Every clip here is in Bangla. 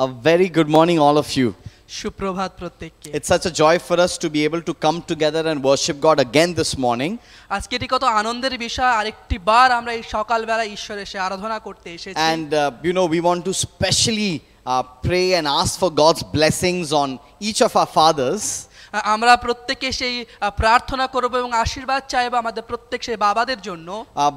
A very good morning, all of you. সুপ্রভাত প্রত্যেককে। It's such a joy for us to be able to come together and worship God again this morning. আজকে এটি কত আনন্দের বিষয়, আরেকটি বার আমরা এই সকালবেলা ঈশ্বরের সে আরাধনা করতে এসেছি। And we want to specially pray and ask for God's blessings on each of our fathers. আমরা প্রত্যেককে সেই প্রার্থনা করব এবং আশীর্বাদ চাইব আমাদের প্রত্যেক সেই বাবাদের জন্য।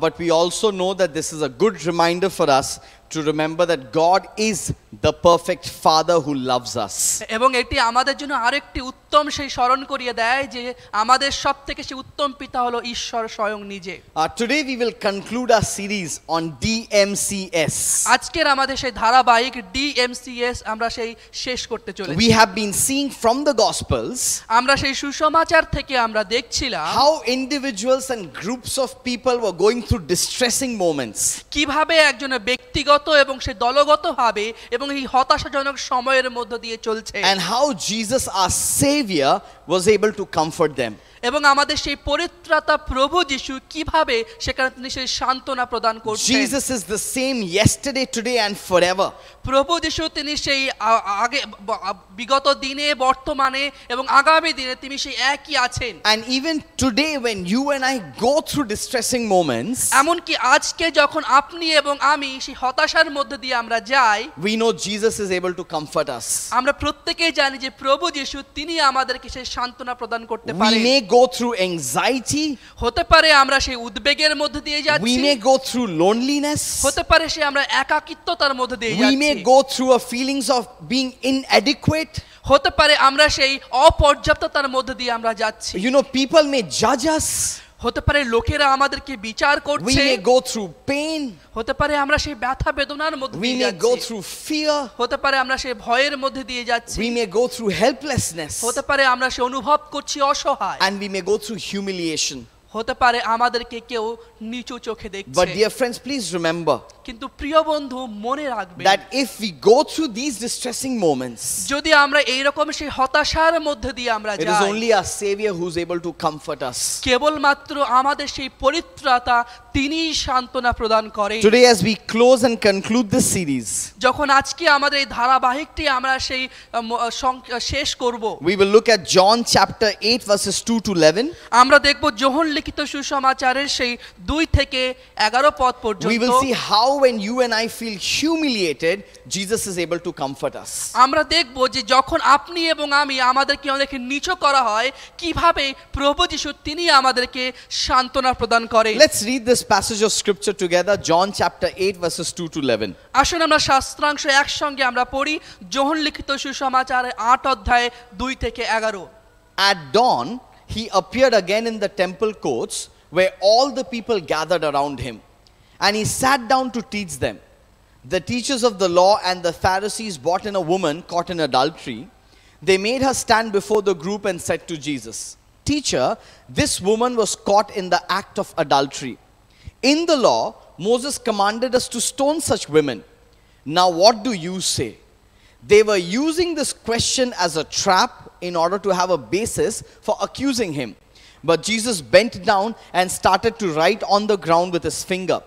But we also know that this is a good reminder for us to remember that God is the perfect Father who loves us. এবং এটি আমাদের জন্য আরেকটি উত্তম সেই স্মরণ করিয়ে দেয় যে আমাদের সবথেকে সেই উত্তম পিতা হলো ঈশ্বর স্বয়ং নিজে। Today we will conclude our series on DMCS. আজকের আমাদের সেই ধারাবাহিক DMCS আমরা সেই শেষ করতে চলেছি। We have been seeing from the Gospels আমরা সেই সুসমাচার থেকে আমরা দেখছিলাম how individuals and groups of people were going through distressing moments. কিভাবে একজন ব্যক্তিগত এবং সেই দলগতভাবে এবং এই হতাশাজনক সময়ের মধ্য দিয়ে চলছে, And how Jesus, our Savior, was able to comfort them. এবং আমাদের সেই পরিত্রাতা প্রভু যিশু কিভাবে সেখানে তিনি সেই সান্ত্বনা প্রদান করছেন। Jesus is the same yesterday, today and forever. প্রভু যিশু তিনি সেই আগে বিগত দিনে, বর্তমানে এবং আগামী দিনে তিনি সেই একই আছেন। And even today when you and I go through distressing moments, এমনকি আজকে যখন আপনি এবং আমি সেই হতাশার মধ্যে দিয়ে আমরা যাই, we know Jesus is able to comfort us. আমরা প্রত্যেকেই জানি যে প্রভু যিশু তিনি আমাদেরকে সেই সান্ত্বনা প্রদান করতে We পারেন। may go through anxiety, হতে পারে আমরা সেই উদ্বেগের মধ্যে দিয়ে we যাচ্ছি, may go through loneliness, হতে পারে সে আমরা একাকিত্বতার মধ্যে দিয়ে we may যাচ্ছি, go through a feelings of being inadequate. হতে পারে আমরা সেই অপর্যাপ্ততার মধ্যে দিয়ে আমরা যাচ্ছি, People may judge us, হতে পারে লোকেরা আমাদেরকে বিচার we করছে, may go through pain, হতে পারে আমরা সেই ব্যথা বেদনার মধ্যে we দিয়ে may go যাচ্ছি, through fear, হতে পারে আমরা সেই ভয়ের মধ্যে দিয়ে যাচ্ছি, we may go through helplessness, হতে পারে আমরা সে অনুভব করছি অসহায়, and we may go through humiliation. হতে পারে আমাদেরকে কেউ নিচু চোখে দেখছে। But dear friends, please remember কিন্তু প্রিয় বন্ধু মনে রাখবেন that if we go through these distressing moments, যদি আমরা এই রকম সেই হতাশার মধ্যে দিয়ে আমরা it is যাই, only our Savior who's able to comfort us. কেবলমাত্র আমাদের সেই পরিত্রাতা তিনিই সান্ত্বনা প্রদান করেন। Today as we close and conclude this series, যখন আজকে আমাদের এই ধারাবাহিকটি আমরা সেই শেষ করব, we will look at John chapter 8 verses 2 to 11. আমরা দেখব যোহন লিখিত সুসমাচারের সেই 2 থেকে 11 পদ We পর্যন্ত। will see how when you and I feel humiliated, Jesus is able to comfort us. আমরা দেখব যে যখন আপনি এবং আমি আমাদেরকে অনেক নিচু করা হয়, কিভাবে প্রভু যিশু তিনি আমাদেরকে সান্ত্বনা প্রদান করেন। Let's read this passage of scripture together, John chapter 8 verses 2 to 11. আসুন আমরা শাস্ত্রাংশ একসঙ্গে আমরা পড়ি, যোহন লিখিত সুসমাচার 8 অধ্যায় 2 থেকে 11। At dawn, he appeared again in the temple courts where all the people gathered around him, and he sat down to teach them. The teachers of the law and the Pharisees brought in a woman caught in adultery. They made her stand before the group and said to Jesus, "Teacher, this woman was caught in the act of adultery. In the law, Moses commanded us to stone such women. Now what do you say?" They were using this question as a trap in order to have a basis for accusing him. But Jesus bent down and started to write on the ground with his finger.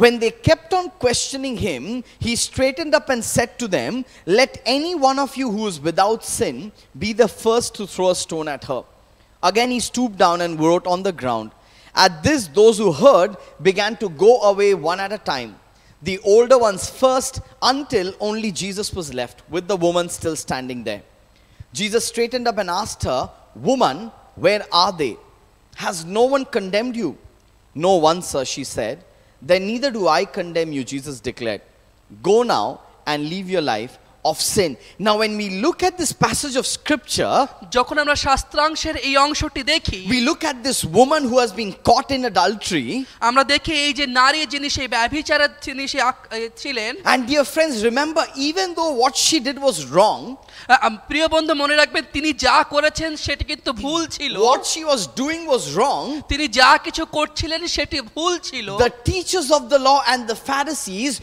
When they kept on questioning him, he straightened up and said to them, "Let any one of you who is without sin be the first to throw a stone at her." Again he stooped down and wrote on the ground. At this, those who heard began to go away one at a time, the older ones first, until only Jesus was left, with the woman still standing there. Jesus straightened up and asked her, "Woman, where are they? Has no one condemned you?" "No one, sir," she said. "Then neither do I condemn you," Jesus declared. "Go now and leave your life of sin." Now when we look at this passage of scripture, যখন আমরা শাস্ত্রাংশের এই অংশটি দেখি, we look at this woman who has been caught in adultery. আমরা দেখি এই যে নারী যিনি সেই ব্যভিচারের যিনি সে ছিলেন। And dear friends, remember, even though what she did was wrong, প্রিয় বন্ধু মনে রাখবেন তিনি যা করেছেন সেটি কিন্তু ভুল ছিল। what she was doing was wrong. তিনি যা কিছু করছিলেন সেটি ভুল ছিল। The teachers of the law and the Pharisees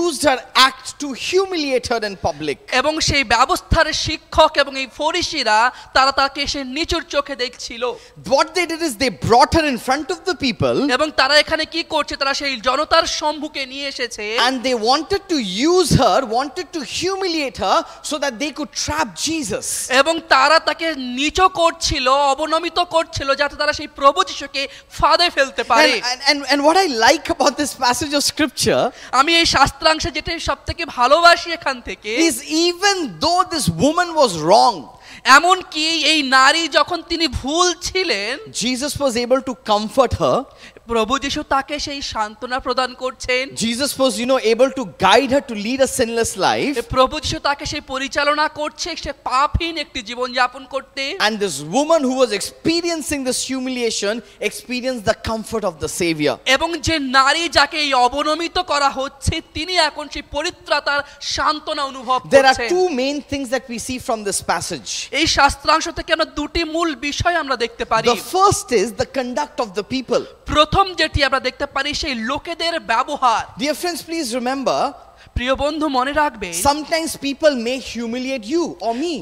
used her act to humiliate her in public. public. এবং সেই ব্যবস্থার শিক্ষক এবং এই ফরিসিরা তারা তাকে সে নিচুর চোখে দেখছিল। What they did is they brought her in front of the people, এবং তারা এখানে কি করছে, তারা সেই জনতার সম্মুখে নিয়ে এসেছে and they wanted to use her, wanted to humiliate her so that they could trap Jesus. এবং তারা তাকে নিচু করছিল, অবনমিত করছিল, যাতে তারা সেই প্রভু যিশুকে ফাঁদে ফেলতে পারে। And what I like about this passage of scripture আমি এই শাস্ত্রাংশে যেটা সবথেকে ভালোবাসি এখান থেকে is, even though this woman was wrong, এমন কি এই নারী যখন তিনি ভুল ছিলেন, Jesus was able to comfort her. প্রভু যিশু তাকে সেই সান্ত্বনা প্রদান করছেন। Jesus was, able to guide her to lead a sinless life. প্রভু যিশু তাকে সেই পরিচালনা করছে সে পাপহীন একটি জীবন যাপন করতে। And this woman who was experiencing this humiliation experienced the comfort of the Savior. এবং যে নারী যাকে এই অবনমিত করা হচ্ছে তিনি এখন সেই পরিত্রাতার সান্ত্বনা অনুভব There are করছেন। two main things that we see from this passage. এই শাস্ত্রাংশ থেকে আমরা দুটি মূল বিষয় আমরা দেখতে পারি। The first is the conduct of the people. প্রথম যেটি আমরা দেখতে পারি সেই লোকেদের ব্যবহার। Dear friends, please remember, প্রিয় বন্ধু মনে রাখবে, sometimes people may humiliate you or me.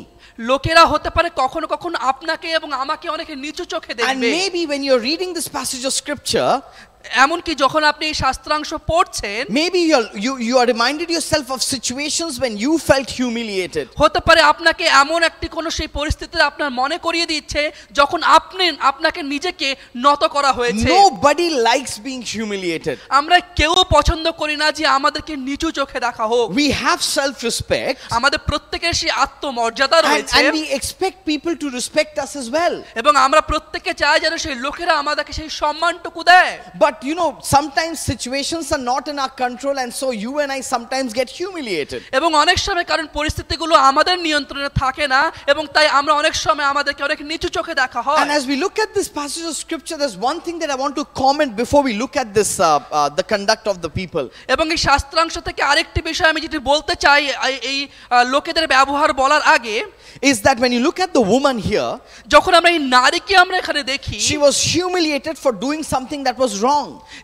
লোকেরা হতে পারে কখনো কখনো আপনাকে এবং আমাকে অনেক নিচু চোখে And দেখবে। maybe when you're reading this passage of scripture, এমনকি যখন আপনি এই শাস্ত্রাংশ পড়ছেন, maybe you are reminded yourself of situations when you felt humiliated. হতে পারে আপনাকে এমন একটি কোনো সেই পরিস্থিতিতে আপনার মনে করিয়ে দিচ্ছে যখন আপনাকে নিজেকে নত করা হয়েছে। Nobody likes being humiliated. আমরা কেউ পছন্দ করি না যে আমাদেরকে নিচু চোখে দেখা হোক। We have self-respect, আমাদের প্রত্যেকের সেই আত্মমর্যাদা রয়েছে and we expect people to respect us as well. এবং আমরা প্রত্যেকে চাই যেন সেই লোকেরা আমাদেরকে সেই সম্মানটুকু দেয়। But sometimes situations are not in our control, and so you and I sometimes get humiliated. এবং অনেক সময় কারণ পরিস্থিতিগুলো আমাদের নিয়ন্ত্রণে থাকে না এবং তাই আমরা অনেক সময় আমাদেরকে অনেক নিচু চোখে দেখা হয়। And as we look at this passage of scripture, there's one thing that I want to comment before we look at this, the conduct of the people. এবং এই শাস্ত্রাংশ থেকে আরেকটি বিষয় আমি যেটি বলতে চাই এই লোকেদের ব্যবহার বলার আগে, Is that when you look at the woman here, যখন আমরা এই নারীকে আমরা এখানে দেখি, she was humiliated for doing something that was wrong.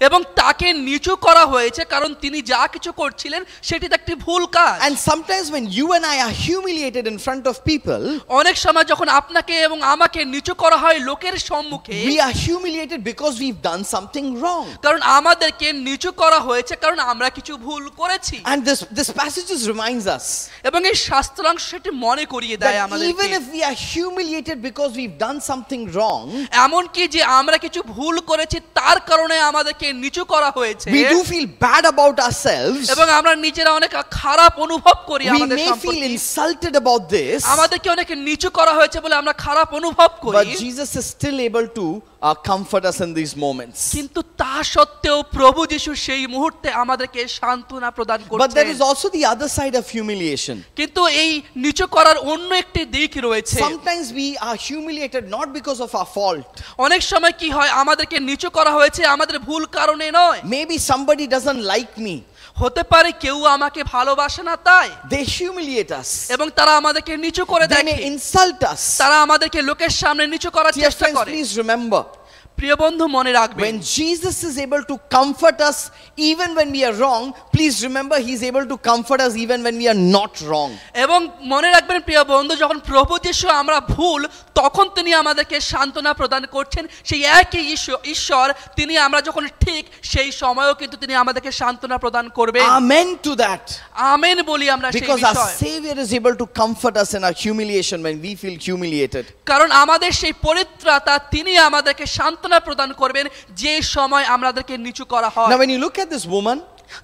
এবং তাকে নিচু করা হয়েছে কারণ তিনি যা কিছু করছিলেন সেটি একটি ভুল কাজ। And sometimes when you and I are humiliated in front of people, অনেক সময় যখন আপনাকে এবং আমাকে নিচু করা হয় লোকের সম্মুখে, we are humiliated because we've done something wrong. কারণ আমাদেরকে নিচু করা হয়েছে কারণ আমরা কিছু ভুল করেছি। And this passage reminds us এবং এই শাস্ত্রাংশ সেটি মনে করিয়ে দেয় that আমাদেরকে, even if we are humiliated because we've done something wrong, এমন কি যে আমরা কিছু ভুল করেছি তার কারণে আমাদেরকে নিচু করা হয়েছে, we do feel bad about ourselves. এবং আমরা নিজেরা অনেক খারাপ অনুভব করি We আমাদের may feel সম্পর্কে, insulted about this, আমাদেরকে অনেক নিচু করা হয়েছে বলে আমরা খারাপ অনুভব but করি। Jesus is still able to comfort us in these moments. কিন্তু তা সত্ত্বেও প্রভু যিশু সেই মুহূর্তে আমাদেরকে সান্ত্বনা প্রদান But there is করছেন। also the other side of humiliation. কিন্তু এই নিচু করার অন্য একটি দিক রয়েছে। Sometimes we are humiliated not because of our fault. অনেক সময় কি হয়, আমাদেরকে নিচু করা হয়েছে আমাদের ভুল কারণে নয়। Maybe somebody doesn't like me. হতে পারে কেউ আমাকে ভালোবাসে না তাই, They humiliate us. এবং তারা আমাদেরকে নিচু করে They may দেখে, insult us. তারা আমাদেরকে লোকের সামনে নিচু করার Dear চেষ্টা friends, করে। please remember, প্রিয় বন্ধু মনে রাখবেন, when Jesus is able to comfort us even when we are wrong, please remember he is able to comfort us even when we are not wrong. এবং মনে রাখবেন প্রিয় বন্ধু, যখন প্রভু যিশু আমরা ভুল তখন তিনি আমাদেরকে সান্ত্বনা প্রদান করছেন। সেই একই ঈশ্বর তিনি আমরা যখন ঠিক সেই সময়ও কিন্তু তিনি আমাদেরকে সান্ত্বনা প্রদান করবেন। Amen to that. আমেন বলি আমরা সেই Because our বিষয়ে, Savior is able to comfort us in our humiliation when we feel humiliated. কারণ আমাদের সেই পরিত্রাতা তিনি আমাদেরকে সান্ত্বনা প্রদান করবেন যে সময় আমাদেরকে নিচু করা হয়। Now when you look at this woman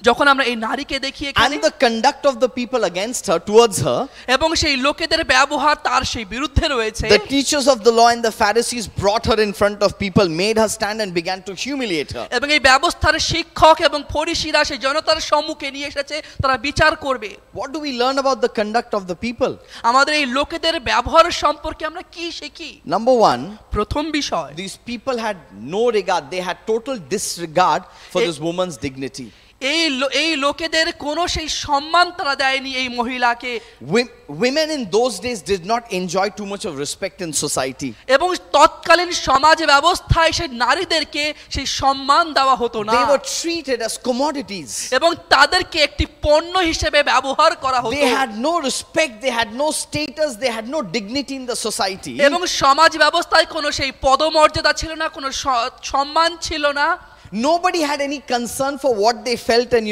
যখন আমরা এই নারীকে দেখি এখানে, and the conduct of the people against her, towards her, এবং সেই লোকেদের ব্যবহার তার সেই বিরুদ্ধে রয়েছে, the teachers of the law and the Pharisees brought her in front of people, made her stand and began to humiliate her. এবং এই ব্যবস্থার শিক্ষক এবং ফরিসিরা সেই জনতার সম্মুখে নিয়ে এসেছে তারা বিচার করবে। What do we learn about the conduct of the people? আমাদের এই লোকেদের ব্যবহার সম্পর্কে আমরা কি শিখি? Number one, প্রথম বিষয়, these people had no regard. They had total disregard for this woman's dignity. এই লোকেদের কোনো সেই সম্মান তারা দেয়নি এই মহিলাকে। Women in those days did not enjoy too much of respect in society. এবং তৎকালীন সমাজ ব্যবস্থায় সেই নারীদেরকে সেই সম্মান দেওয়া হতো না। They were treated as commodities. এবং তাদেরকে একটি পণ্য হিসেবে ব্যবহার করা হতো। They had no respect, they had no status, they had no dignity in the society. এবং সমাজ ব্যবস্থায় কোনো সেই পদমর্যাদা ছিল না, কোনো সম্মান ছিল না। Nobody had any concern for what they felt and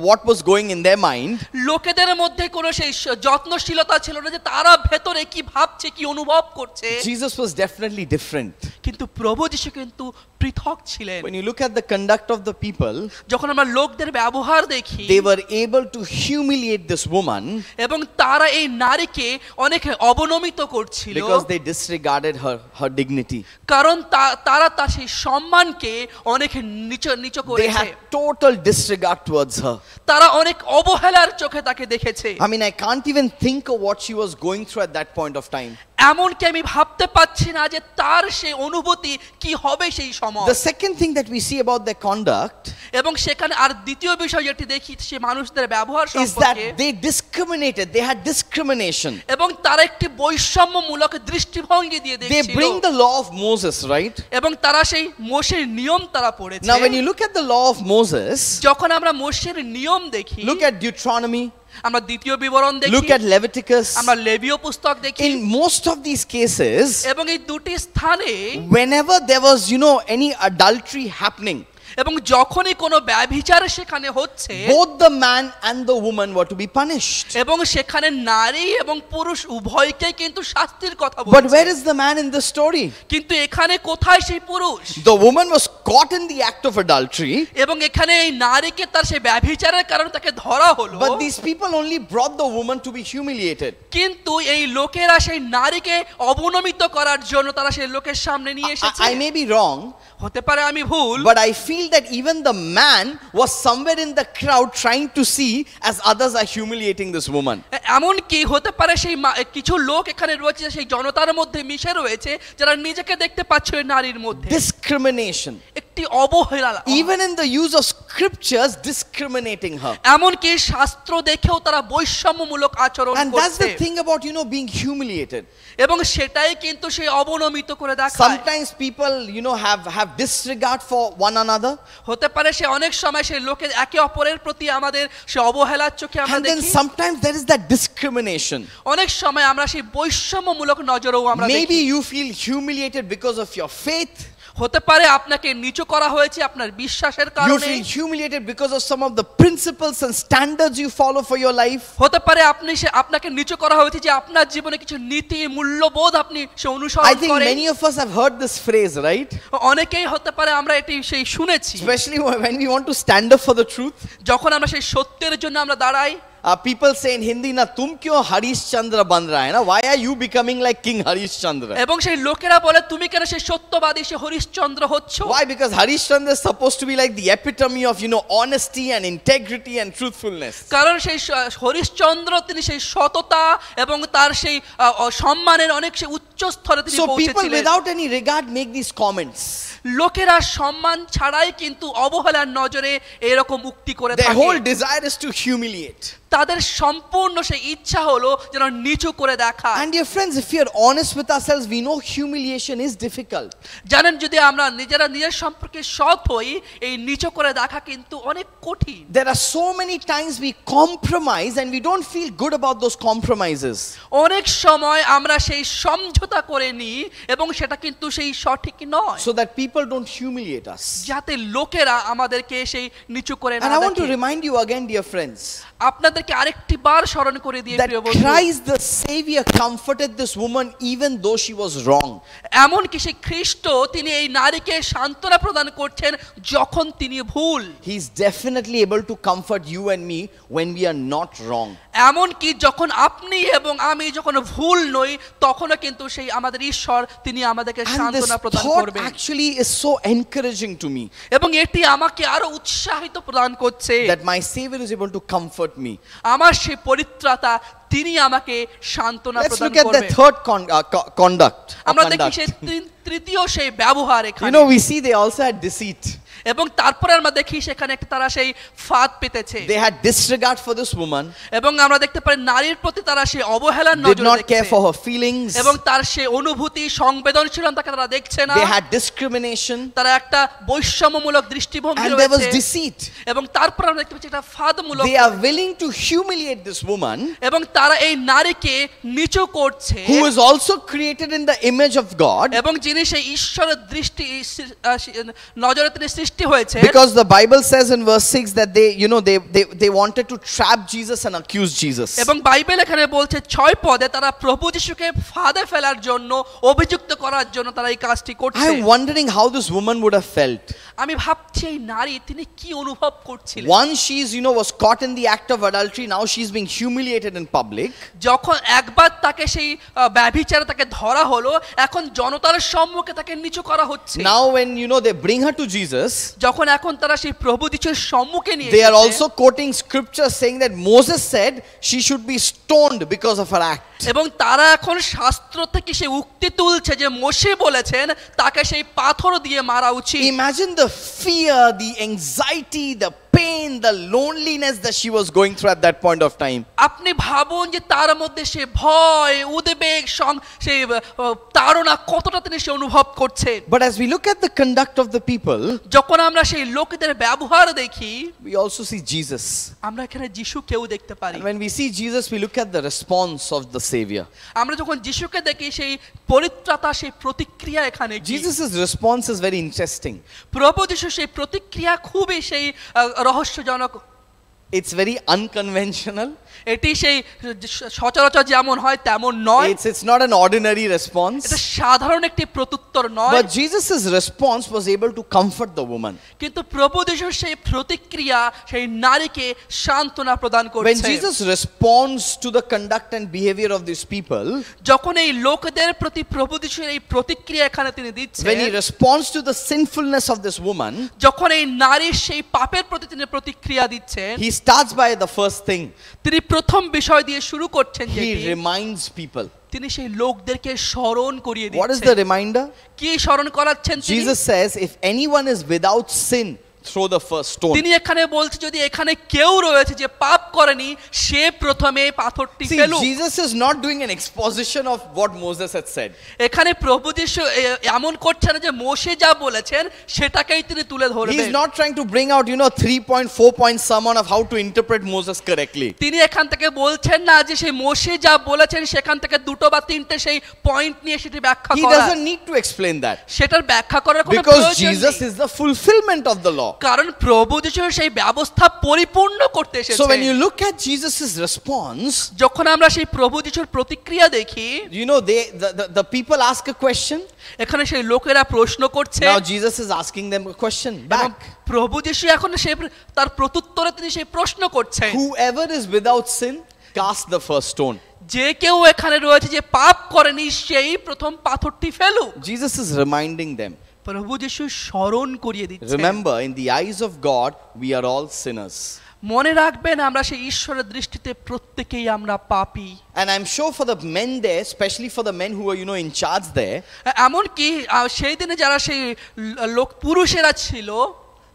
what was going in their mind. লোকেদের মধ্যে কোনো সেই যত্নশীলতা ছিল না যে তারা ভেতরে কি ভাবছে, কি অনুভব করছে। Jesus was definitely different. কিন্তু প্রভু যিশু কিন্তু পৃথক ছিলেন। When you look at the conduct of the people, যখন আমরা লোকদের ব্যবহার দেখি, they were able to humiliate this woman এবং তারা এই নারীকে অনেক অবনমিত করছিল because they disregarded her dignity. কারণ তারা তার সেই সম্মানকে অনেক নিচু They করেছে। had total disregard towards her. তারা অনেক অবহেলার চোখে তাকে দেখেছে। I mean, I can't even think of what she was going through at that point of time. এমনকি আমি ভাবতে পাচ্ছি না যে তার সেই অনুভূতি কি হবে সেই সময়। The second thing that we see about their conduct এবং সেখানে আর দ্বিতীয় বিষয় যেটি দেখি সে মানুষদের ব্যবহার is that সম্পর্কে, they discriminated. They had discrimination. এবং তারা একটি বৈষম্যমূলক দৃষ্টিভঙ্গি দিয়ে They দেখছিল। bring the law of Moses, right? এবং তারা সেই মোশের নিয়ম তারা পড়েছে। Now, when you look at the law of Moses, যখন আমরা মোশের নিয়ম দেখি, look at Deuteronomy, আমরা দ্বিতীয় বিবরণ দেখি, look at Leviticus. আমরা লেবীয় পুস্তক দেখি, In most of these cases, এবং এই দুটি স্থানে whenever there was, any adultery happening, এবং যখনই কোনো ব্যভিচার সেখানে হচ্ছে, both the man and the woman were to be punished. এবং সেখানে নারী এবং পুরুষ উভয়কে কিন্তু শাস্তির কথা But বলছে। where is the man in the story? কিন্তু এখানে কোথায় সেই পুরুষ? The woman was caught in the act of adultery, এবং এখানে এই নারীকে তার সেই ব্যভিচারের কারণে তাকে ধরা হলো। but these people only brought the woman to be humiliated. কিন্তু এই লোকেরা সেই নারীকে অবনমিত করার জন্য তারা সেই লোকের সামনে নিয়ে এসেছে। I may be wrong, হতে পারে আমি ভুল, but I feel that even the man was somewhere in the crowd trying to see as others are humiliating this woman. এমন কি হতে পারে সেই কিছু লোক এখানে রয়েছে সেই জনতার মধ্যে মিশে রয়েছে যারা নিজেকে দেখতে পাচ্ছে ওই নারীর মধ্যে Discrimination. একটি অবহেলা, Even in the use of scriptures, discriminating her. এমন কি শাস্ত্র দেখেও তারা বৈষম্যমূলক আচরণ And that's করছে। the thing about, being humiliated. এবং সেটাই কিন্তু সেই অবনমিত করে দেখায়। Sometimes people, have disregard for one another. হতে পারে সে অনেক সময় সেই লোকের একে অপরের প্রতি আমাদের সে অবহেলার চোখে আমরা And then দেখি। sometimes there is that discrimination. অনেক সময় আমরা সেই বৈষম্যমূলক নজরেও আমরা Maybe দেখি। you feel humiliated because of your faith. হতে পারে আপনাকে নিচু করা হয়েছে আপনার বিশ্বাসের You কারণে। feel humiliated because of some of the principles and standards you follow for your life. হতে পারে আপনাকে নিচু করা হয়েছে যে আপনার জীবনে কিছু নীতি মূল্যবোধ আপনি সে I অনুসরণ think করেন। many of us have heard this phrase, right? অনেকেই হতে পারে আমরা এটি সেই শুনেছি। Especially when we want to stand up for the truth. যখন আমরা সেই সত্যের জন্য আমরা দাঁড়াই। People say in Hindi, na tum kyo Harish Chandra ban raha hai na? Why are you becoming like King Harish Chandra? এবং সেই লোকেরা বলে তুমি কেন সেই সত্যবাদী সে হরিশ্চন্দ্র হচ্ছ? Why? Because Harish Chandra is supposed to be like the epitome of, honesty and integrity and truthfulness. কারণ সেই হরিশ্চন্দ্র তিনি সেই সততা এবং তার সেই সম্মানের অনেক সেই উচ্চ স্তরে তিনি So people পৌঁছেছিলেন। without any regard make these comments. লোকেরা সম্মান ছাড়াই কিন্তু অবহেলার নজরে এরকম উক্তি করে Their whole থাকে। desire is to humiliate. তাদের সম্পূর্ণ সেই ইচ্ছা হলো যেন নিচু করে দেখা। And dear friends, if we are honest with ourselves, we know humiliation is difficult. জানেন যদি আমরা নিজের সম্পর্কে সৎ হই এই নিচু করে দেখা কিন্তু অনেক কঠিন। There are so many times we compromise and we don't feel good about those compromises. অনেক সময় আমরা সেই সমঝোতা করে নিই এবং সেটা কিন্তু সেই সঠিক নয়। So that people don't humiliate us. যাতে লোকেরা আমাদেরকে সেই নিচু করে না And I want to দেখে। remind you again, dear friends, আপনাদেরকে আরেকটি বার স্মরণ করে দিয়ে that প্রিয় বন্ধু, Christ the Savior comforted this woman even though she was wrong. এমন কি সেই খ্রিস্ট তিনি এই নারীকে সান্ত্বনা প্রদান করছেন যখন তিনি ভুল। He's definitely able to comfort you and me when we are not wrong. এমন কি যখন আপনি এবং আমি যখন ভুল নই তখনও কিন্তু সেই আমাদের ঈশ্বর তিনি আমাদেরকে And this সান্ত্বনা প্রদান thought করবেন। actually is so encouraging to me, এবং এটি আমাকে আরো উৎসাহিত প্রদান করছে that my Savior is able to comfort me. আমার সেই পরিত্রাতা তিনি আমাকে সান্ত্বনা Let's প্রদান look at the করবেন। third conduct. আমরা দেখি সেই তৃতীয় সেই ব্যবহার এখানে। We see they also had deceit. এবং তারপরে আমরা দেখি সেখানে একটা তারা সেই ফাঁদ পেতেছে They had disregard for this woman, এবং আমরা দেখতে পাই নারীর প্রতি তারা সেই অবহেলার did নজরে not care দেখছে for her feelings, এবং তার সেই অনুভূতি সংবেদনশীলতাকে তারা দেখছে না they had discrimination, তারা একটা বৈষম্যমূলক দৃষ্টিভঙ্গি and there was রয়েছে deceit. এবং তারপর আমরা দেখতে পাচ্ছি একটা ফাঁদমূলক They are willing to humiliate this woman এবং তারা এই নারীকে নিচু করছে who is also created in the image of God, এবং যিনি সেই ঈশ্বরের দৃষ্টি নজরে তিনি সৃষ্টি হয়েছে because the Bible says in verse 6 that they wanted to trap Jesus and accuse Jesus. এবং বাইবেল এখানে বলছে 6 পদে তারা প্রভু যিশুকে ফাঁদে ফেলার জন্য অভিযুক্ত করার জন্য তারা এই কাজটি করছে I'm wondering how this woman would have felt. আমি ভাবছি এই নারী তিনি কি অনুভব করছিলেন Once she's was caught in the act of adultery, now she's being humiliated in public. যখন একবার তাকে সেই ব্যভিচারে তাকে ধরা হলো এখন জনতার সম্মুখে তাকে নিচু করা হচ্ছে Now when they bring her to Jesus, যখন এখন তারা সেই প্রভু যিশুর সম্মুখে নিয়ে they are এসেছে, also quoting scripture saying that Moses said she should be stoned because of her act. এবং তারা এখন শাস্ত্র থেকে সেই উক্তি তুলছে যে মোশে বলেছেন তাকে সেই পাথর দিয়ে মারা উচিত Imagine the fear, the anxiety, the pain, the loneliness that she was going through at that point of time. আপনি ভাবুন যে তার মধ্যে সে ভয় উদ্বেগ সেই তাড়না কতটা তিনি সে অনুভব করছে But as we look at the conduct of the people, যখন আমরা সেই লোকদের ব্যবহার দেখি we also see Jesus. আমরা এখানে যিশুকেও দেখতে পারি And when we see Jesus, we look at the response of the Savior. আমরা যখন যিশুকে দেখি সেই পরিত্রাতা সেই প্রতিক্রিয়া এখানে কি? Jesus' response is very interesting. প্রভু যিশু সেই প্রতিক্রিয়া খুবই সেই রহস্যজনক It's very unconventional. এটি সেই সচরাচর যেমন হয় তেমন নয় It's not an ordinary response. এটা সাধারণ একটি প্রত্যুত্তর নয় But Jesus' response was able to comfort the woman. কিন্তু প্রভু যিশুর সেই প্রতিক্রিয়া সেই নারীকে সান্ত্বনা প্রদান When করছে Jesus responds to the conduct and behavior of these people, যখন এই লোকদের প্রতি প্রভু যিশুর এই প্রতিক্রিয়া এখানে তিনি দিচ্ছেন when he responds to the sinfulness of this woman, যখন এই নারীর সেই পাপের প্রতি তিনি প্রতিক্রিয়া দিচ্ছেন he starts by the first thing. তিনি প্রথম বিষয় দিয়ে শুরু করছেন He যেটি reminds people. তিনি সেই লোকদেরকে স্মরণ করিয়ে What is the দিচ্ছেন reminder? কি স্মরণ করাচ্ছেন তিনি? Jesus says, if anyone is without sin, throw the first stone. তিনি এখানে বলছে যদি এখানে কেউ রয়েছে যে পাপ করেনি সে প্রথমে পাথরটি See, ফেলুক Jesus is not doing an exposition of what Moses had said. এখানে প্রভু যিশু এমন করছে না যে মোশে যা বলেছেন সেটাকেই তিনি তুলে He ধরবেন is not trying to bring out, 3-point, 4-point sermon of how to interpret Moses correctly. তিনি এখান থেকে বলছেন না যে সেই মোশে যা বলেছেন সেখান থেকে দুটো বা তিনটে সেই পয়েন্ট নিয়ে সেটি ব্যাখ্যা He করা doesn't need to explain that. সেটার ব্যাখ্যা করার কোনো Because প্রয়োজন Jesus নেই is the fulfillment of the law. কারণ প্রভু যিশু সেই ব্যবস্থা পরিপূর্ণ করতে So এসেছেন when you look at Jesus' response, যখন আমরা সেই প্রভু যিশুর প্রতিক্রিয়া দেখি the people ask a question. এখানে সেই লোকেরা প্রশ্ন করছে Now Jesus is asking them a question এবং back. প্রভু যিশু এখন সেই তার প্রত্যুত্তরে তিনি সেই প্রশ্ন করছেন Whoever is without sin, cast the first stone. যে কেউ এখানে রয়েছে যে পাপ করেনি সেই প্রথম পাথরটি ফেলুক Jesus is reminding them. প্রভু যিশু স্মরণ করিয়ে দিচ্ছেন Remember, in the eyes of God, we are all sinners. মনে রাখবেন আমরা সেই ঈশ্বরের দৃষ্টিতে প্রত্যেকেই আমরা পাপী And I'm sure for the men there, especially for the men who are, in charge there, এমন কি সেই দিনে যারা সেই লোক পুরুষেরা ছিল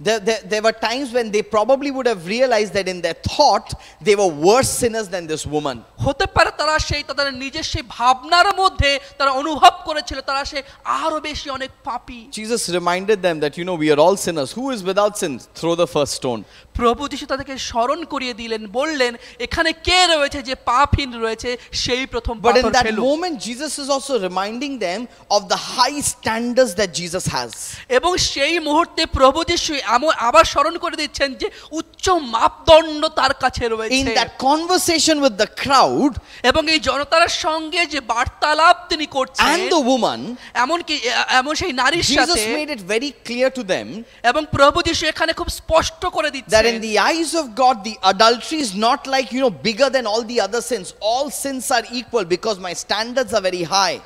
there were times when they probably would have realized that in their thought, they were worse sinners than this woman. হতে পারে তারা সেই তাদের নিজের সেই ভাবনার মধ্যে তারা অনুভব করেছিল তারা সেই আরো বেশি অনেক পাপী Jesus reminded them that, we are all sinners. Who is without sin? Throw the first stone. প্রভু যিশু তাদেরকে স্মরণ করিয়ে দিলেন বললেন এখানে কে রয়েছে যে পাপহীন রয়েছে সেই প্রথম But in পাথর that ফেলুক moment, Jesus is also reminding them of the high standards that Jesus has. এবং সেই মুহূর্তে প্রভু যিশু আবার স্মরণ করে দিচ্ছেন যে উচ্চ মাপদণ্ড তার কাছে রয়েছে In that conversation with the crowd এবং এই জনতার সঙ্গে যে বার্তালাপ তিনি করছেন and the woman, এমন সেই নারীর Jesus সাথে made it very clear to them এবং প্রভু যিশু এখানে খুব স্পষ্ট করে that দিচ্ছেন in the eyes of God, the adultery is not like, bigger than all the other sins. All sins are equal because my standards are very high.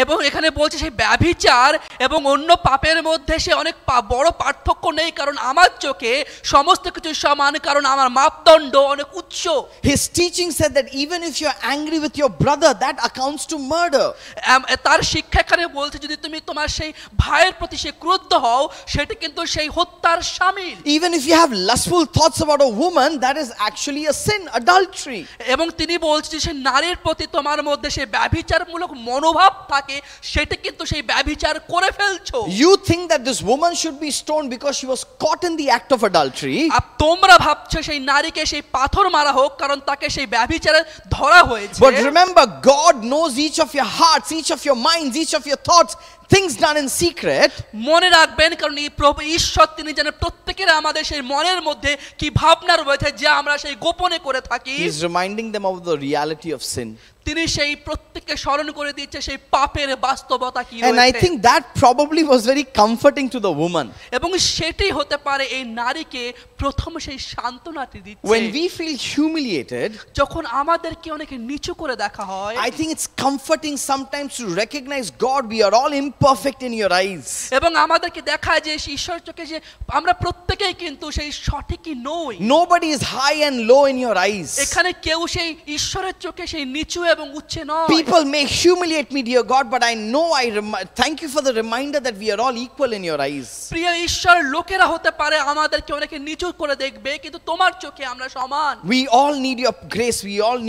এবং এখানে বলছে সেই ব্যভিচার এবং অন্য পাপের মধ্যে সে অনেক বড় পার্থক্য নেই, কারণ আমার চোখে সমস্ত কিছু সমান, কারণ আমার মাপদণ্ড অনেক উচ্চ। His teaching said that even if you're angry with your brother, that accounts to murder. তার শিক্ষা এখানে বলছে যদি তুমি তোমার সেই ভাইয়ের প্রতি সে ক্রুদ্ধ হও, সেটা কিন্তু সেই হত্যার শামিল। Even if you have lustful thoughts about a woman, that is actually a sin, adultery. এবং তিনি বলছে যে সেই নারীর প্রতি তোমার মধ্যে সেই ব্যভিচারমূলক মনোভাব থাকে, সেটা কিন্তু সেই ব্যভিচার করে ফেলছো। You think that this woman should be stoned because she was caught in the act of adultery. আর তোমরা ভাবছো সেই নারীকে সেই পাথর মারা হোক কারণ তাকে সেই ব্যভিচারে ধরা হয়েছে। But remember, God knows each of your hearts, each of your minds, each of your thoughts, things done in secret. মনে রাখবেন, কারণ এই প্রভু ঈশ্বর তিনি জানেন প্রত্যেকের আমাদের সেই মনের মধ্যে কি ভাবনা রয়েছে যা আমরা সেই গোপনে করে থাকি। He is reminding them of the reality of sin. তিনি সেই প্রত্যেককে স্মরণ করে দিচ্ছে সেই পাপের বাস্তবতা কি And I রয়েছে। think that probably was very comforting to the woman. এবং সেটাই হতে পারে এই নারীকে প্রথম সেই সান্ত্বনাটি দিচ্ছে। When we feel humiliated, যখন আমাদেরকে অনেকে নিচু করে দেখা হয়, I think it's comforting sometimes to recognize, God, we are all imperfect in your eyes. এবং আমাদেরকে দেখায় যে ঈশ্বরের চোখে যে আমরা প্রত্যেকেই কিন্তু সেই সঠিকই নই। Nobody is high and low in your eyes. এখানে কেউ সেই ঈশ্বরের চোখে সেই নিচু এবং উচ্চ নয়। People may humiliate me, dear God, but I know thank you for the reminder that we are all equal in your eyes. প্রিয় ঈশ্বর, লোকেরা হতে পারে আমাদেরকে অনেকে নিচু করে দেখবে, কিন্তু তোমার চোখে আমরা সমান। We all need your grace. We all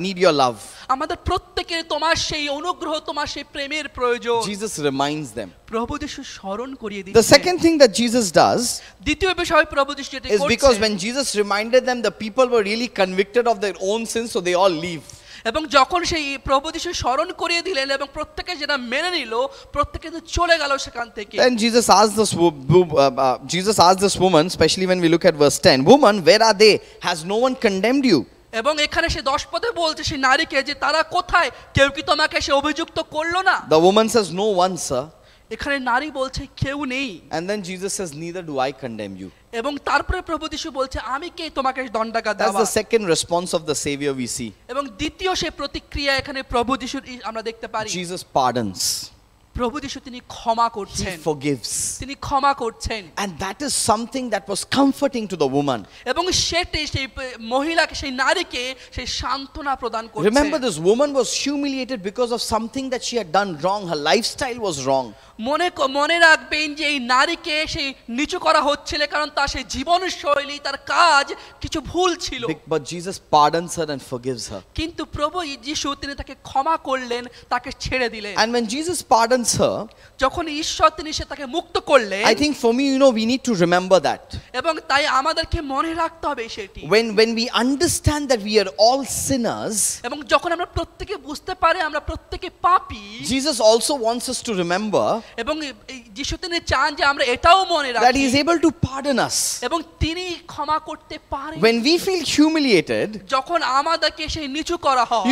need your love. আমাদের প্রত্যেকের তোমার সেই অনুগ্রহ, তোমার সেই প্রেমের প্রয়োজন। Jesus reminds them. প্রভু যিশু স্মরণ করিয়ে The দিচ্ছেন। second thing that Jesus does দ্বিতীয় বিষয় প্রভু যিশু যেটা is because করছেন, when Jesus reminded them, the people were really convicted of their own sins, so they all leave. এবং যখন সেই প্রভু যিশু স্মরণ করিয়ে দিলেন এবং প্রত্যেকে যেটা মেনে নিল, প্রত্যেকে তো চলে গেল সেখান থেকে। Then Jesus asked this woman, especially when we look at verse 10, "Woman, where are they? Has no one condemned you?" এবং এখানে সে 10 পদে বলছে সেই নারীকে যে তারা কোথায়, কেউ কি তোমাকে সে অভিযুক্ত করলো না? The woman says, "No one, sir." এখানে নারী বলছে কেউ নেই। And then Jesus says, "Neither do I condemn you." এবং তারপরে প্রভু যিশু বলছে আমি কে তোমাকে দণ্ডাঘাত That's দেওয়া। the second response of the Savior we see. এবং দ্বিতীয় সেই প্রতিক্রিয়া এখানে প্রভু যিশুর আমরা দেখতে পারি। Jesus pardons. প্রভু যিশু তিনি ক্ষমা He করছেন, forgives. তিনি ক্ষমা করছেন। And that is something that was comforting to the woman. এবং সেটি সেই মহিলাকে, সেই নারীকে সেই সান্ত্বনা প্রদান করছে। Remember, this woman was humiliated because of something that she had done wrong. Her lifestyle was wrong. মনে রাখবেন যে এই নারীকে সেই নিচু করা হচ্ছিল কারণ তার সেই জীবনশৈলী, তার কাজ কিছু ভুল ছিল। But Jesus pardons her and forgives her. কিন্তু প্রভু যিশু তিনি তাকে ক্ষমা করলেন, তাকে ছেড়ে দিলেন। And when Jesus pardons her, যখন ঈশ্বর তিনি তাকে মুক্ত করলেন, I think for me, we need to remember that. এবং তাই আমাদেরকে মনে রাখতে হবে সেটি। When we understand that we are all sinners, এবং যখন আমরা প্রত্যেকে বুঝতে পারি আমরা প্রত্যেকে পাপী, Jesus also wants us to remember এবং যিশু তিনি চান যে আমরা এটাও মনে that রাখি He is able to pardon us. এবং তিনি ক্ষমা করতে পারেন। When we feel humiliated, যখন আমাদেরকে সেই নিচু করা হয়,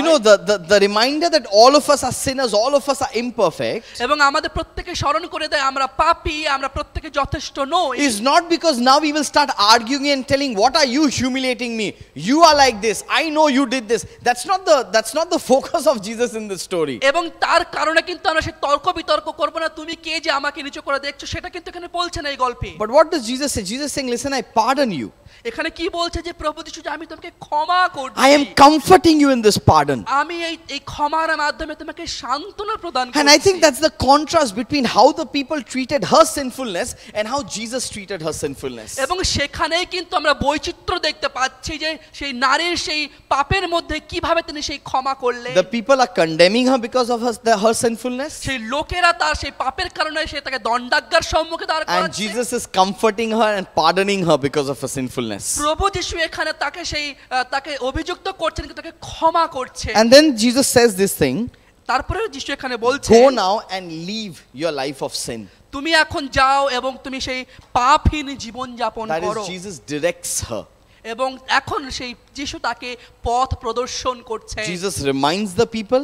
the reminder that all of us are sinners, all of us are imperfect, এবং আমাদের প্রত্যেকে স্মরণ করে দেয় আমরা পাপী, আমরা প্রত্যেকে যথেষ্ট নই, is not because now we will start arguing and telling, "What are you humiliating me? You are like this. I know you did this." That's not the focus of Jesus in this story. এবং তার কারণে কিন্তু আমরা সেই তর্ক বিতর্ক করব না, তুমি কে যে আমাকে নিচু করে দেখছো, সেটা কিন্তু এখানে বলছে না এই গল্পে। But what does Jesus say? Jesus is saying, "Listen, I pardon you. এখানে কি বলছে যে প্রভু যিশু যে আমি তোমাকে ক্ষমা করছি, I am comforting you in this pardon." আমি এই ক্ষমার মাধ্যমে তোমাকে সান্ত্বনা প্রদান করছি। And I think that's the contrast between how the people treated her sinfulness and how Jesus treated her sinfulness. এবং সেখানেই কিন্তু আমরা বৈচিত্র্য দেখতে পাচ্ছি যে সেই নারীর সেই পাপের মধ্যে কিভাবে তিনি সেই ক্ষমা করলেন। The people are condemning her because of her sinfulness, সেই লোকেরা তার সেই পাপের কারণে সে তাকে দণ্ডাজ্ঞার সম্মুখে দাঁড় and করাচ্ছে। Jesus is comforting her and pardoning her because of her sinfulness. প্রভু যিশু এখানে তাকে অভিযুক্ত করছেন, কিন্তু তাকে ক্ষমা করছেন। And then Jesus says this thing, তারপরে যিশু এখানে বলছে, "Go now and leave your life of sin." তুমি এখন যাও এবং তুমি সেই পাপহীন জীবন যাপন That করো। is, Jesus directs her. এবং এখন সেই যিশু তাকে পথ প্রদর্শন করছে। Jesus reminds the people,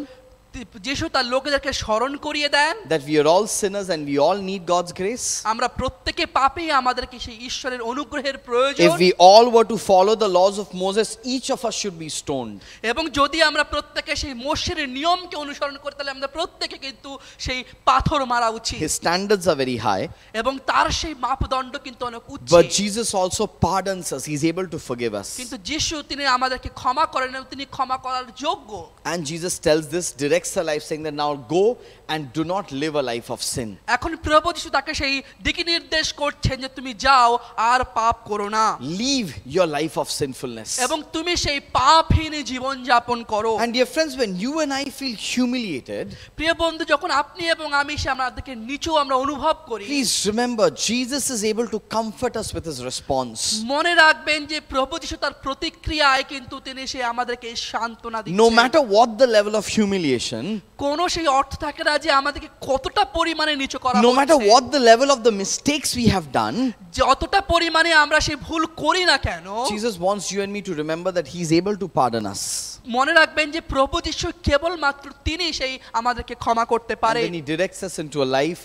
যিশু তার লোকেদেরকে স্মরণ করিয়ে দেন that we are all sinners and we all need God's grace. আমরা প্রত্যেকে পাপী, আমাদেরকে সেই ঈশ্বরের অনুগ্রহের প্রয়োজন। If we all were to follow the laws of Moses, each of us should be stoned. এবং যদি আমরা প্রত্যেকে সেই মোশের নিয়মকে অনুসরণ করতে, তাহলে আমরা প্রত্যেকে কিন্তু সেই পাথর মারা উচিত। His standards are very high, এবং তার সেই মাপদণ্ড কিন্তু অনেক উচ্চ। but Jesus also pardons us. He's able to forgive us. কিন্তু যিশু তিনি আমাদেরকে ক্ষমা করেন এবং তিনি ক্ষমা করার যোগ্য। And Jesus tells this, directs our life, saying that now go and do not live a life of sin. এখন প্রভু যিশু তাকে সেই দিক নির্দেশ করছেন যে তুমি যাও আর পাপ করো না। Leave your life of sinfulness. এবং তুমি সেই পাপহীন জীবন যাপন করো। And dear friends, when you and I feel humiliated, প্রিয় বন্ধু, যখন আপনি এবং আমি আমাদেরকে নিচু আমরা অনুভব করি, please remember Jesus is able to comfort us with his response. মনে রাখবেন যে প্রভু যিশু তার প্রতিক্রিয়ায় কিন্তু তিনি সেই আমাদেরকে সান্ত্বনা দিচ্ছেন। No matter what the level of humiliation, কোন সেই অর্থ থাকে না যে আমাদেরকে কতটা পরিমাণে নিচু করা হচ্ছে, no matter what the level of the mistakes we have done, যতটা পরিমাণে আমরা সেই ভুল করি না কেন, Jesus wants you and me to remember that he is able to pardon us. মনে রাখবেন যে প্রভু যিশু কেবলমাত্র তিনি সেই আমাদেরকে ক্ষমা করতে And পারেন। then he directs us into a life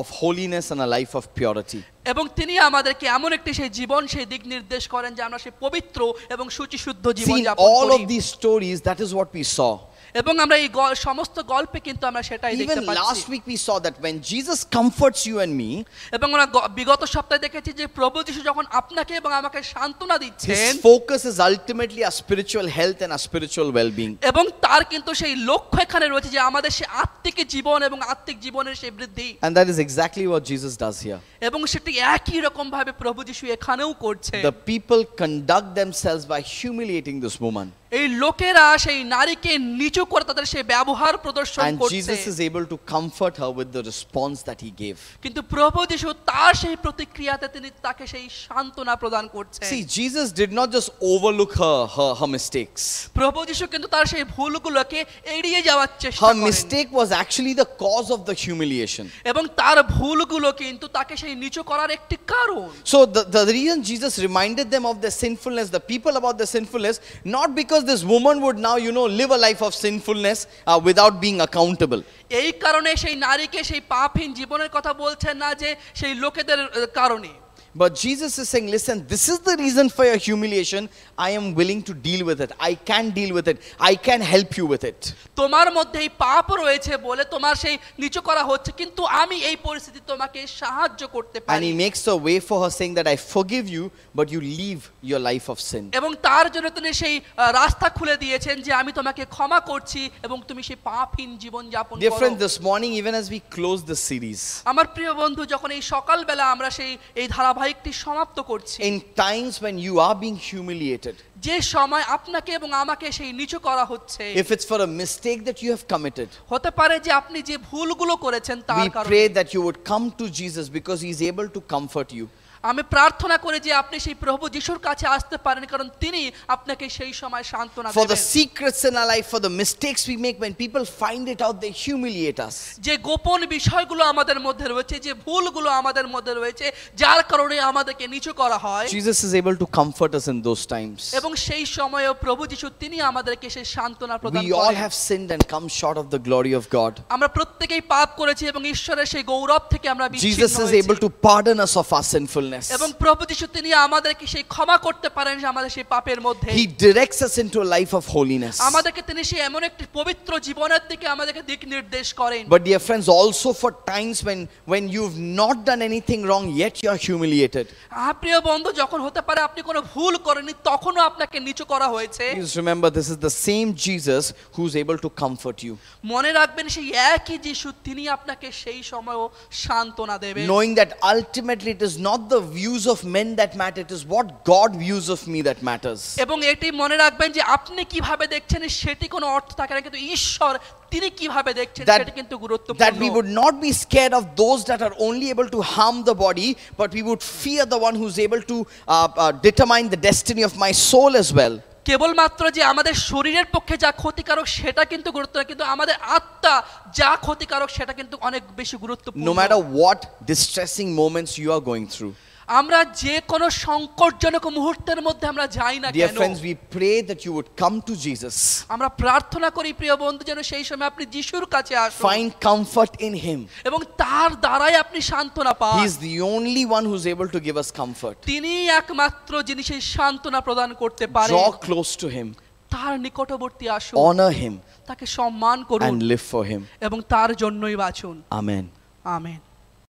of holiness and a life of purity. এবং তিনি আমাদেরকে এমন একটি সেই জীবন সেই দিক নির্দেশ করেন যে আমরা সেই পবিত্র এবং শুচিশুদ্ধ জীবন See, in যাপন all করি। of these stories, that is what we saw. এবং আমরা এই সমস্ত গল্পে কিন্তু আমরা সেটাই দেখতে Even পাচ্ছি। last week we saw that when Jesus comforts you and me, এবং আমরা বিগত সপ্তাহে দেখেছি যে প্রভু যিশু যখন আপনাকে এবং আমাকে সান্ত্বনা দিচ্ছেন, his focus is ultimately our spiritual health and our spiritual well-being. এবং তার কিন্তু সেই লক্ষ্য এখানে রয়েছে যে আমাদের সেই আত্মিক জীবন এবং আত্মিক জীবনের সেই বৃদ্ধি। And that is exactly what Jesus does here. এবং সেটি একই রকম ভাবে প্রভু যিশু এখানেও করছে। The people conduct themselves by humiliating this woman. এই লোকেরা সেই নারীকে নিচু করে তাদের সেই ব্যবহার প্রদর্শন And করছে, Jesus is able to comfort her with the response that he gave. কিন্তু প্রভু যিশু তার সেই প্রতিক্রিয়াতে তিনি তাকে সেই সান্ত্বনা প্রদান করছেন। See, Jesus did not just overlook her mistakes. প্রভু যিশু কিন্তু তার সেই ভুলগুলোকে এড়িয়ে যাওয়ার চেষ্টা Her করেন, mistake was actually the cause of the humiliation. এবং তার ভুলগুলো কিন্তু তাকে সেই নিচু করার একটি কারণ। So the reason Jesus reminded them of their sinfulness, the people about their sinfulness, not because this woman would now, live a life of sinfulness without being accountable. এই কারণে সেই নারীকে সেই পাপহীন জীবনের কথা বলছেন না যে সেই লোকেদের কারণে। But Jesus is saying, listen, this is the reason for your humiliation. I am willing to deal with it. I can deal with it. I can help you with it. তোমার মধ্যে এই পাপ রয়েছে বলে তোমার সেই নিচু করা হচ্ছে, কিন্তু আমি এই পরিস্থিতি তোমাকে সাহায্য করতে And পারি। he makes a way for her, saying that I forgive you, but you leave your life of sin. এবং তার জন্য তিনি সেই রাস্তা খুলে দিয়েছেন যে আমি তোমাকে ক্ষমা করছি এবং তুমি সেই পাপহীন জীবন যাপন Dear friend, করো। this morning, even as we close this series, আমার প্রিয় বন্ধু, যখন এই সকালবেলা আমরা এই ধারাবাহিকটি সমাপ্ত করছি, in times when you are being humiliated, যে সময় আপনাকে এবং আমাকে সেই নিচু করা হচ্ছে, if it's for a mistake that you have committed, হতে পারে যে আপনি যে ভুলগুলো করেছেন তার we কারণে, pray that you would come to Jesus because he is able to comfort you. আমি প্রার্থনা করি যে আপনি সেই প্রভু যিশুর কাছে আসতে পারেন, কারণ তিনি আপনাকে সেই সময় সান্ত্বনা For the দেবেন। secrets in our life, for the mistakes we make, when people find it out, they humiliate us. যে গোপন বিষয়গুলো আমাদের মধ্যে রয়েছে, যে ভুলগুলো আমাদের মধ্যে রয়েছে, যার কারণে আমাদেরকে নিচু করা হয়, Jesus is able to comfort us in those times. এবং সেই সময়েও প্রভু যিশু তিনি আমাদেরকে সেই সান্ত্বনা প্রদান We all করেন। have sinned and come short of the glory of God. আমরা প্রত্যেকেই পাপ করেছি এবং ঈশ্বরের সেই গৌরব থেকে আমরা বিচ্ছিন্ন Jesus is able হয়েছি। to pardon us of our sinfulness. এবং প্রভু যিশু তিনি আমাদেরকে সেই ক্ষমা করতে পারেন যে আমাদের সেই পাপের মধ্যে। He directs us into a life of holiness. আমাদেরকে তিনি সেই এমন একটি পবিত্র জীবনের দিকে আমাদেরকে দিক নির্দেশ করেন। But dear friends, also for times when you've not done anything wrong, yet you are humiliated. প্রিয় বন্ধু, যখন হতে পারে আপনি কোনো ভুল করেননি, তখনও আপনাকে নিচু করা হয়েছে, Please remember, this is the same Jesus who's able to comfort you. মনে রাখবেন সেই একই যিশু তিনি আপনাকে সেই সময়ও সান্ত্বনা দেবেন। Knowing that ultimately it is not the views of men that matter, it is what God views of me that matters. এবং এটি মনে রাখবেন যে আপনি কিভাবে দেখছেন সেটি কোনো অর্থ থাকে না, কিন্তু ঈশ্বর তিনি কিভাবে দেখছেন সেটি কিন্তু That we গুরুত্বপূর্ণ। would not be scared of those that are only able to harm the body, but we would fear the one who's able to determine the destiny of my soul as well. কেবলমাত্র যে আমাদের শরীরের পক্ষে যা ক্ষতিকারক সেটা কিন্তু গুরুত্ব না, কিন্তু আমাদের আত্মা যা ক্ষতিকারক সেটা কিন্তু অনেক বেশি গুরুত্বপূর্ণ। No matter what distressing moments you are going through, আমরা যে কোনো সংকটজনক মুহূর্তের মধ্যে আমরা যাই না Dear কেন, friends, we pray that you would come to Jesus. আমরা প্রার্থনা করি প্রিয় বন্ধু যেন সেই সময় আপনি যিশুর কাছে আসুন Find comfort in Him. এবং তার দ্বারাই আপনি সান্ত্বনা পান। He is the only one who's able to give us comfort. তিনি একমাত্র যিনি সেই সান্ত্বনা প্রদান করতে পারেন। Draw close to Him, তার নিকটবর্তী আসুন, honor Him, তাকে সম্মান করুন and live for Him. এবং তার জন্যই বাঁচুন। Amen. আমেন।